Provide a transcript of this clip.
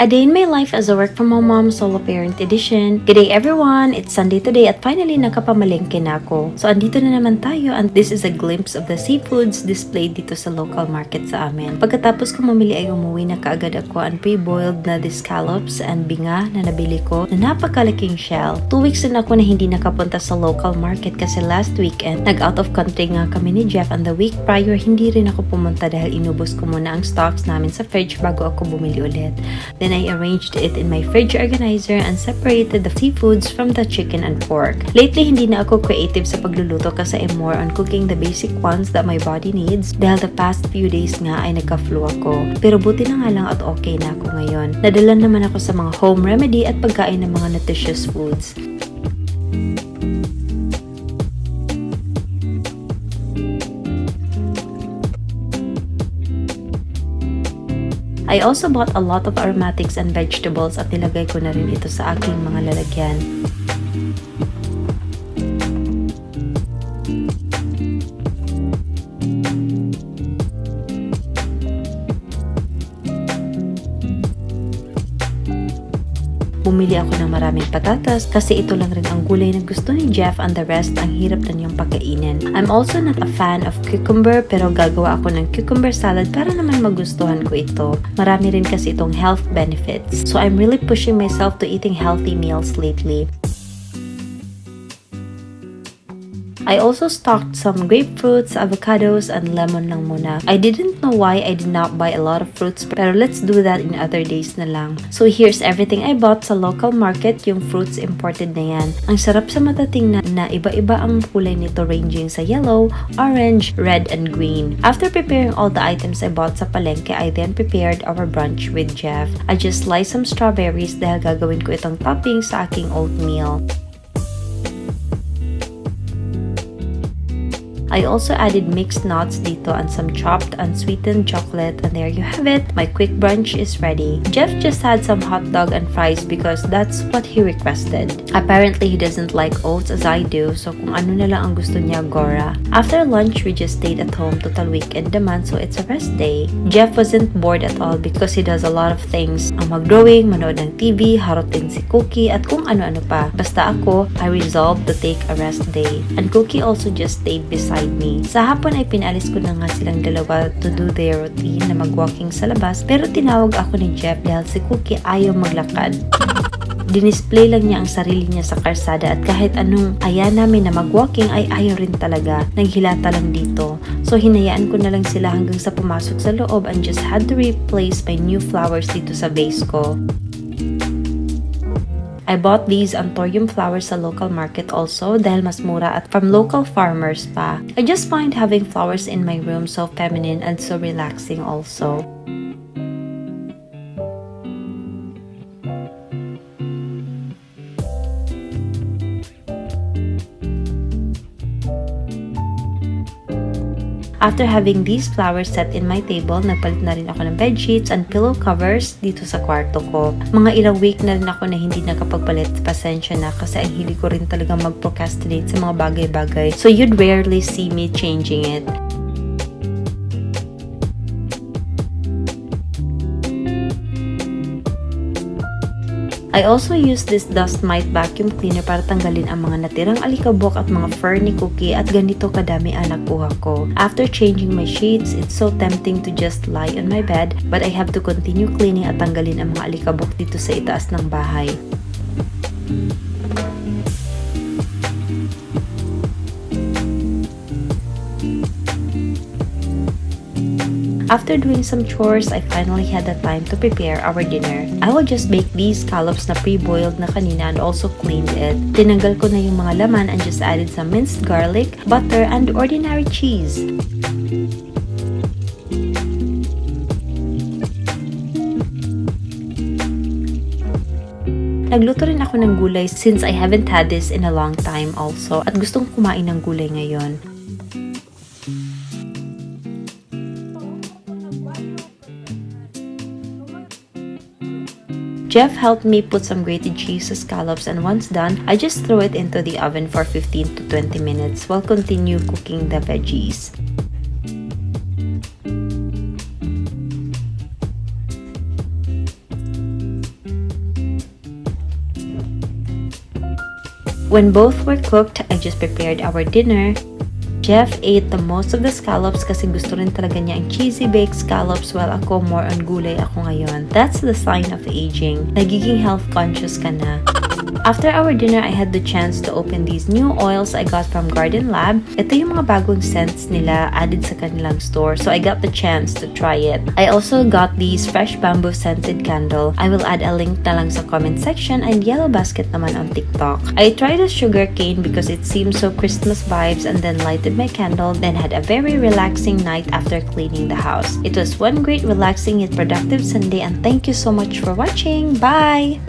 A Day in My Life as a Work From Home Mom Solo Parent Edition. Good day everyone! It's Sunday today at finally nakapamalengke na ako. So andito na naman tayo and this is a glimpse of the seafoods displayed dito sa local market sa amin. Pagkatapos ko mamili ay umuwi na kaagad ako ang pre-boiled na scallops and binga na nabili ko na napakalaking shell. 2 weeks na ako na hindi nakapunta sa local market kasi last weekend nag-out of country nga kami ni Jeff and the week prior hindi rin ako pumunta dahil inubos ko muna ang stocks namin sa fridge bago ako bumili ulit. Then I arranged it in my fridge organizer and separated the seafoods from the chicken and pork. Lately, hindi na ako creative sa pagluluto kasi I'm more on cooking the basic ones that my body needs dahil the past few days nga ay nagka-flu ako. Pero buti na nga lang at okay na ako ngayon. Nadala naman ako sa mga home remedy at pagkain ng mga nutritious foods. I also bought a lot of aromatics and vegetables at nilagay ko na rin ito sa aking mga lalagyan. Bumili ako ng maraming patatas kasi ito lang rin ang gulay na gusto ni Jeff and the rest ang hirap na niyang pakainin. I'm also not a fan of cucumber pero gagawa ako ng cucumber salad para naman magustuhan ko ito. Marami rin kasi itong health benefits. So I'm really pushing myself to eating healthy meals lately. I also stocked some grapefruits, avocados, and lemon lang muna. I didn't know why I did not buy a lot of fruits pero let's do that in other days na lang. So here's everything I bought sa local market, yung fruits imported na yan. Ang sarap sa mata tingnan na iba-iba ang kulay nito ranging sa yellow, orange, red, and green. After preparing all the items I bought sa palengke, I then prepared our brunch with Jeff. I just sliced some strawberries dahil gagawin ko itong topping sa aking oatmeal. I also added mixed nuts dito and some chopped unsweetened chocolate, and there you have it. My quick brunch is ready. Jeff just had some hot dog and fries because that's what he requested. Apparently, he doesn't like oats as I do, so kung ano na lang ang gusto niya, gora. After lunch, we just stayed at home. Total weekend naman, so it's a rest day. Jeff wasn't bored at all because he does a lot of things. Ang mag-drawing, manood ng TV, harutin si Cookie, at kung ano-ano pa. Basta ako, I resolved to take a rest day. And Cookie also just stayed beside me. Sa hapon ay pinalis ko na nga silang dalawa to do their routine na mag-walking sa labas pero tinawag ako ni Jeff dahil si Cookie ayaw maglakad. Dinisplay lang niya ang sarili niya sa karsada at kahit anong aya namin na mag-walking ay ayaw rin talaga. Naghilata lang dito. So hinayaan ko na lang sila hanggang sa pumasok sa loob and just had to replace my new flowers dito sa vase ko. I bought these anthurium flowers sa local market also dahil mas mura at from local farmers pa. I just find having flowers in my room so feminine and so relaxing also. After having these flowers set in my table, nagpalit na rin ako ng bedsheets and pillow covers dito sa kwarto ko. Mga ilang week na rin ako na hindi nakapagpalit. Pasensya na kasi ang hilig ko rin talaga mag-procrastinate sa mga bagay-bagay. So you'd rarely see me changing it. I also used this dust mite vacuum cleaner para tanggalin ang mga natirang alikabok at mga fur ni Cookie at ganito kadami ang nakuha ko. After changing my sheets, it's so tempting to just lie on my bed but I have to continue cleaning at tanggalin ang mga alikabok dito sa itaas ng bahay. After doing some chores, I finally had the time to prepare our dinner. I will just bake these scallops na pre-boiled na kanina and also cleaned it. Tinanggal ko na yung mga laman and just added some minced garlic, butter, and ordinary cheese. Nagluto rin ako ng gulay since I haven't had this in a long time also at gustong kumain ng gulay ngayon. Jeff helped me put some grated cheese sa scallops and once done, I just throw it into the oven for 15 to 20 minutes while continue cooking the veggies. When both were cooked, I just prepared our dinner. Jeff ate the most of the scallops kasi gusto rin talaga niya ang cheesy baked scallops while ako more on gulay ako ngayon. That's the sign of aging. Nagiging health conscious ka na. After our dinner, I had the chance to open these new oils I got from Garden Lab. Ito yung mga bagong scents nila added sa kanilang store, so I got the chance to try it. I also got these fresh bamboo scented candle. I will add a link na lang sa comment section and Yellow Basket naman on TikTok. I tried a sugar cane because it seemed so Christmas vibes and then lighted my candle, then had a very relaxing night after cleaning the house. It was one great relaxing yet productive Sunday and thank you so much for watching. Bye!